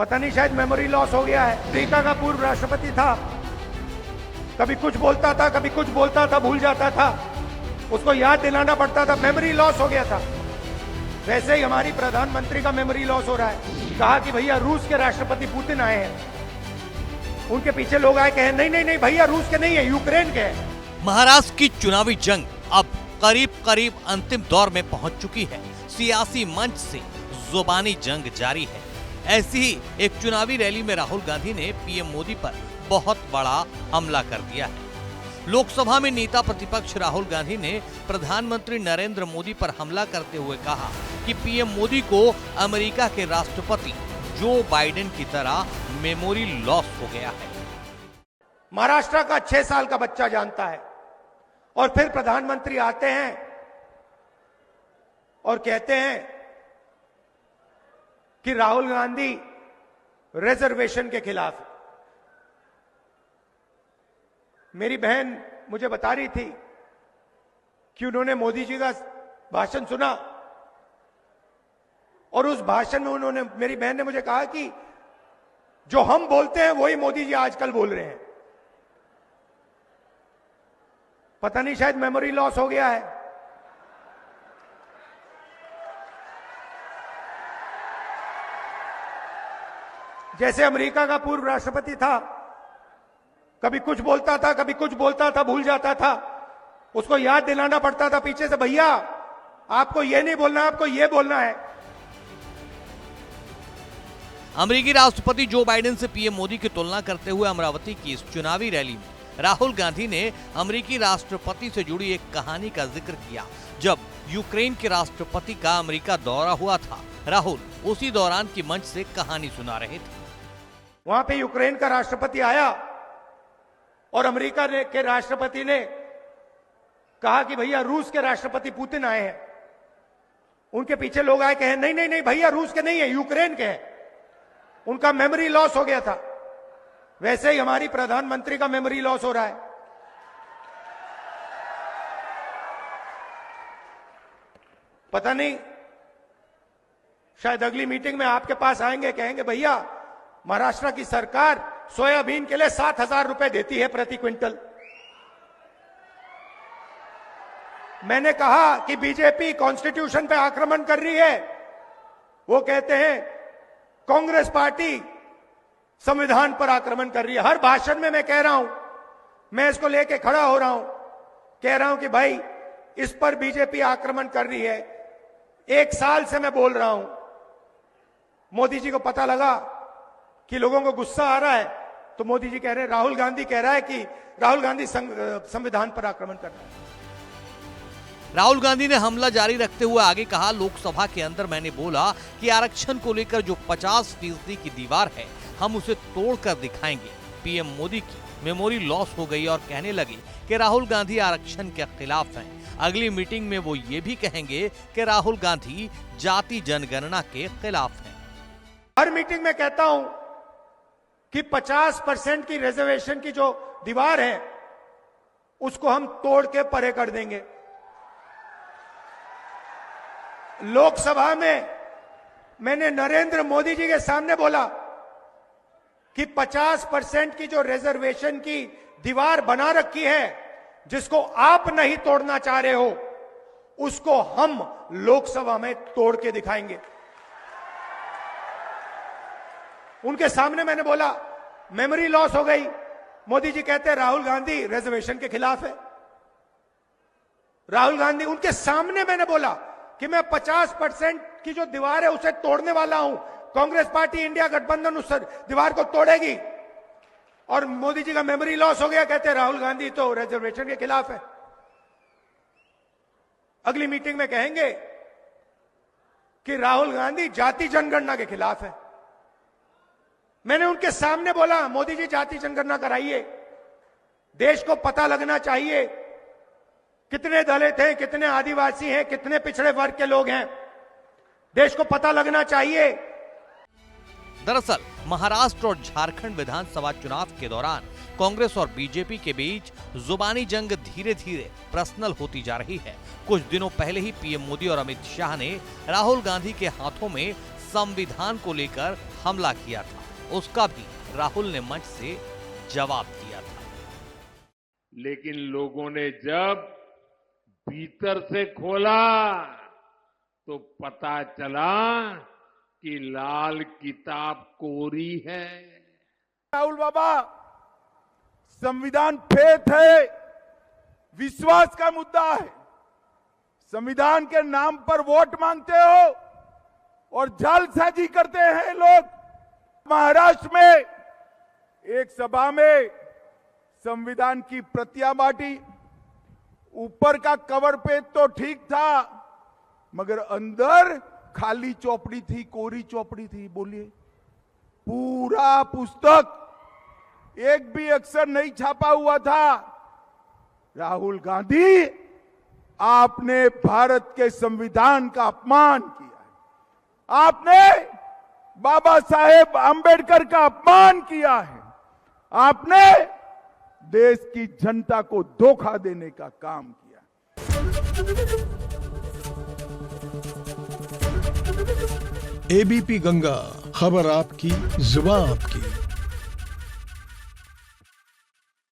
पता नहीं शायद मेमोरी लॉस हो गया है। अमेरिका का पूर्व राष्ट्रपति था, कभी कुछ बोलता था, कभी कुछ बोलता था, भूल जाता था, उसको याद दिलाना पड़ता था, मेमोरी लॉस हो गया था। वैसे ही हमारी प्रधानमंत्री का मेमोरी लॉस हो रहा है। कहा कि भैया रूस के राष्ट्रपति पुतिन आए हैं, उनके पीछे लोग आए कहे नहीं नहीं नहीं भैया रूस के नहीं है, यूक्रेन के हैं। महाराष्ट्र की चुनावी जंग अब करीब करीब अंतिम दौर में पहुंच चुकी है। सियासी मंच से जुबानी जंग जारी है। ऐसी ही एक चुनावी रैली में राहुल गांधी ने पीएम मोदी पर बहुत बड़ा हमला कर दिया है। लोकसभा में नेता प्रतिपक्ष राहुल गांधी ने प्रधानमंत्री नरेंद्र मोदी पर हमला करते हुए कहा कि पीएम मोदी को अमेरिका के राष्ट्रपति जो बाइडेन की तरह मेमोरी लॉस हो गया है। महाराष्ट्र का 6 साल का बच्चा जानता है। और फिर प्रधानमंत्री आते हैं और कहते हैं कि राहुल गांधी रिजर्वेशन के खिलाफ है। मेरी बहन मुझे बता रही थी कि उन्होंने मोदी जी का भाषण सुना और उस भाषण में उन्होंने, मेरी बहन ने मुझे कहा कि जो हम बोलते हैं वही मोदी जी आजकल बोल रहे हैं। पता नहीं शायद मेमोरी लॉस हो गया है। जैसे अमेरिका का पूर्व राष्ट्रपति था, कभी कुछ बोलता था, कभी कुछ बोलता था, भूल जाता था, उसको याद दिलाना पड़ता था पीछे से, भैया आपको ये नहीं बोलना, आपको ये बोलना है। अमेरिकी राष्ट्रपति जो बाइडेन से पीएम मोदी की तुलना करते हुए अमरावती की इस चुनावी रैली में राहुल गांधी ने अमेरिकी राष्ट्रपति से जुड़ी एक कहानी का जिक्र किया। जब यूक्रेन के राष्ट्रपति का अमेरिका दौरा हुआ था, राहुल उसी दौरान की मंच से कहानी सुना रहे थे। वहां पे यूक्रेन का राष्ट्रपति आया और अमेरिका के राष्ट्रपति ने कहा कि भैया रूस के राष्ट्रपति पुतिन आए हैं। उनके पीछे लोग आए कहे नहीं नहीं नहीं भैया रूस के नहीं है, यूक्रेन के हैं। उनका मेमोरी लॉस हो गया था। वैसे ही हमारी प्रधानमंत्री का मेमोरी लॉस हो रहा है। पता नहीं शायद अगली मीटिंग में आपके पास आएंगे, कहेंगे भैया महाराष्ट्र की सरकार सोयाबीन के लिए 7,000 रुपए देती है प्रति क्विंटल। मैंने कहा कि बीजेपी कॉन्स्टिट्यूशन पे आक्रमण कर रही है। वो कहते हैं कांग्रेस पार्टी संविधान पर आक्रमण कर रही है। हर भाषण में मैं कह रहा हूं, मैं इसको लेके खड़ा हो रहा हूं, कह रहा हूं कि भाई इस पर बीजेपी आक्रमण कर रही है। 1 साल से मैं बोल रहा हूं। मोदी जी को पता लगा कि लोगों को गुस्सा आ रहा है, तो मोदी जी कह रहे हैं, राहुल गांधी कह रहा है कि राहुल गांधी संविधान पर आक्रमण कर रहा है। राहुल गांधी ने हमला जारी रखते हुए आगे कहा, लोकसभा के अंदर मैंने बोला कि आरक्षण को लेकर जो 50% की दीवार है हम उसे तोड़कर दिखाएंगे। पीएम मोदी की मेमोरी लॉस हो गई और कहने लगे कि राहुल गांधी आरक्षण के खिलाफ हैं। अगली मीटिंग में वो ये भी कहेंगे कि राहुल गांधी जाति जनगणना के खिलाफ हैं। हर मीटिंग में कहता हूं कि 50% की रिजर्वेशन की जो दीवार है उसको हम तोड़ के परे कर देंगे। लोकसभा में मैंने नरेंद्र मोदी जी के सामने बोला कि 50% की जो रिजर्वेशन की दीवार बना रखी है, जिसको आप नहीं तोड़ना चाह रहे हो, उसको हम लोकसभा में तोड़ के दिखाएंगे। उनके सामने मैंने बोला मेमोरी लॉस हो गई। मोदी जी कहते हैं राहुल गांधी रिजर्वेशन के खिलाफ है। राहुल गांधी, उनके सामने मैंने बोला कि मैं 50% की जो दीवार है उसे तोड़ने वाला हूं। कांग्रेस पार्टी इंडिया गठबंधन उस दीवार को तोड़ेगी। और मोदी जी का मेमोरी लॉस हो गया, कहते हैं राहुल गांधी तो रिजर्वेशन के खिलाफ है। अगली मीटिंग में कहेंगे कि राहुल गांधी जाति जनगणना के खिलाफ है। मैंने उनके सामने बोला, मोदी जी जाति जनगणना कराइए, देश को पता लगना चाहिए कितने दलित हैं, कितने आदिवासी हैं, कितने पिछड़े वर्ग के लोग हैं, देश को पता लगना चाहिए। दरअसल महाराष्ट्र और झारखंड विधानसभा चुनाव के दौरान कांग्रेस और बीजेपी के बीच जुबानी जंग धीरे धीरे पर्सनल होती जा रही है। कुछ दिनों पहले ही पीएम मोदी और अमित शाह ने राहुल गांधी के हाथों में संविधान को लेकर हमला किया था, उसका भी राहुल ने मंच से जवाब दिया था। लेकिन लोगों ने जब भीतर से खोला तो पता चला कि लाल किताब कोरी है। राहुल बाबा, संविधान फेथ है, विश्वास का मुद्दा है। संविधान के नाम पर वोट मांगते हो और जालसाजी करते हैं लोग। महाराष्ट्र में एक सभा में संविधान की प्रतियां बांटी, ऊपर का कवर पेज तो ठीक था मगर अंदर खाली चौपड़ी थी, कोरी चौपड़ी थी। बोलिए, पूरा पुस्तक एक भी अक्षर नहीं छापा हुआ था। राहुल गांधी, आपने भारत के संविधान का अपमान किया है, आपने बाबा साहेब आंबेडकर का अपमान किया है, आपने देश की जनता को धोखा देने का काम किया। एबीपी गंगा, खबर आपकी, जुबान आपकी।